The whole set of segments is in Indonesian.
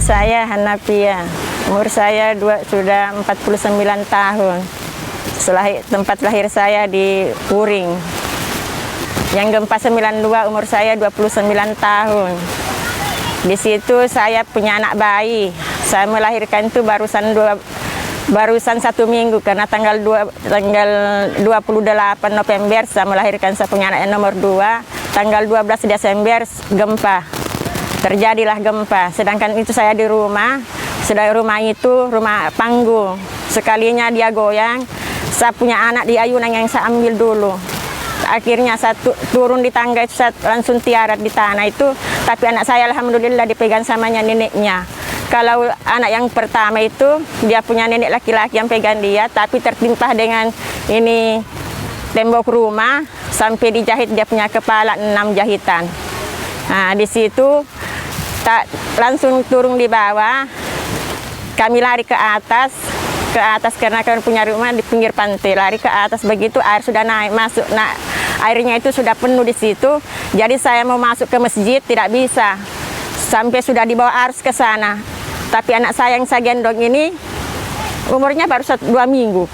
saya Hanafia, umur saya sudah 49 tahun. Tempat lahir saya di Puring. Yang gempa 92 umur saya 29 tahun. Di situ saya punya anak bayi. Saya melahirkan itu barusan 1 minggu karena tanggal 28 November saya melahirkan, saya punya anak yang nomor 2. Tanggal 12 Desember gempa. Terjadilah gempa. Sedangkan itu saya di rumah. Sedang rumah itu rumah panggung. Sekalinya dia goyang, saya punya anak di ayunan yang saya ambil dulu. Akhirnya saya turun di tangga itu, saya langsung tiarap di tanah itu. Tapi anak saya alhamdulillah dipegang sama neneknya. Kalau anak yang pertama itu dia punya nenek laki-laki yang pegang dia, tapi tertimpa dengan ini tembok rumah sampai dijahit dia punya kepala 6 jahitan. Nah di situ langsung turun di bawah. Kami lari ke atas karena kami punya rumah di pinggir pantai. Lari ke atas, begitu air sudah naik masuk. Nah, airnya itu sudah penuh di situ. Jadi saya mau masuk ke masjid tidak bisa. Sampai sudah dibawa arus ke sana. Tapi anak saya yang saya gendong ini umurnya baru 2 minggu.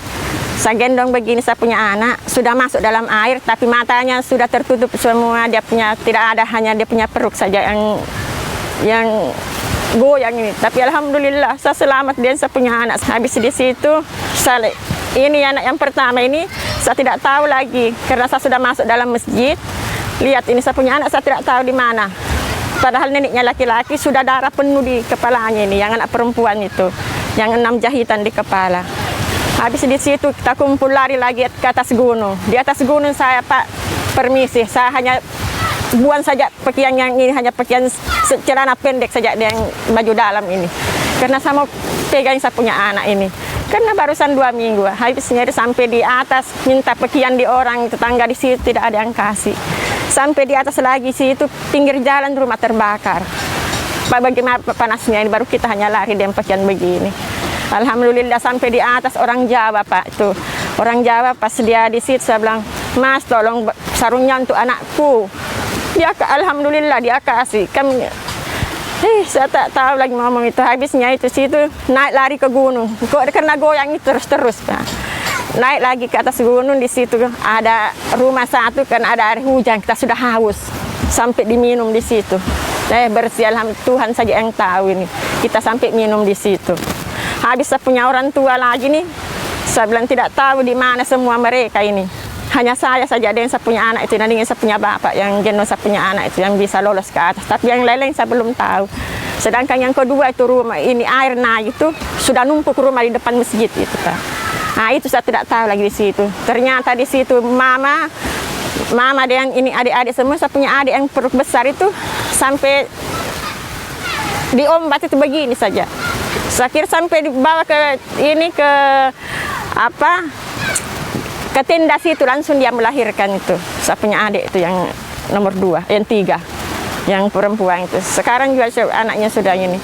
Saya gendong begini, saya punya anak sudah masuk dalam air, tapi matanya sudah tertutup semua. Dia punya tidak ada, hanya dia punya perut saja yang goyang ini. Tapi alhamdulillah saya selamat, dia saya punya anak. Habis di situ ini anak yang pertama ini saya tidak tahu lagi karena saya sudah masuk dalam masjid. Lihat ini saya punya anak, saya tidak tahu di mana. Padahal neneknya laki-laki sudah darah penuh di kepalanya ini, yang anak perempuan itu, yang 6 jahitan di kepala. Habis di situ kita kumpul lari lagi ke atas gunung. Di atas gunung saya Pak permisi, saya hanya buang saja pakaian yang ini, hanya pakaian celana pendek saja yang baju dalam ini. Karena saya mau pegang saya punya anak ini. Karena barusan 2 minggu, habisnya sampai di atas minta pakaian di orang tetangga di situ tidak ada yang kasih. Sampai di atas lagi situ pinggir jalan rumah terbakar. Pak bagaimana panasnya ini, baru kita hanya lari dengan pakaian begini. Alhamdulillah sampai di atas orang Jawa Pak itu. Orang Jawa pas dia di situ saya bilang, "Mas tolong sarungnya untuk anakku." Dia alhamdulillah dia kasih. Kami saya tak tahu lagi ngomong itu. Habisnya itu situ naik lari ke gunung. Karena goyang itu terus Pak. Naik lagi ke atas gunung, di situ ada rumah satu kan ada air hujan, kita sudah haus sampai diminum di situ. Bersih alhamdulillah, Tuhan saja yang tahu ini. Kita sampai minum di situ. Habis saya punya orang tua lagi nih. Saya bilang tidak tahu di mana semua mereka ini. Hanya saya saja yang saya punya anak itu, dan saya punya bapak yang gendong saya punya anak itu yang bisa lolos ke atas. Tapi yang lain saya belum tahu. Sedangkan yang kedua itu rumah ini air naik itu sudah numpuk rumah di depan masjid itu Pak. Nah itu saya tidak tahu lagi di situ. Ternyata di situ mama dan ini adik-adik semua, saya punya adik yang perut besar itu sampai diombat itu begini saja. Saya kira sampai dibawa ke ke tenda situ langsung dia melahirkan itu. Saya punya adik itu yang nomor 2, yang 3, yang perempuan itu. Sekarang juga anaknya sudah ini.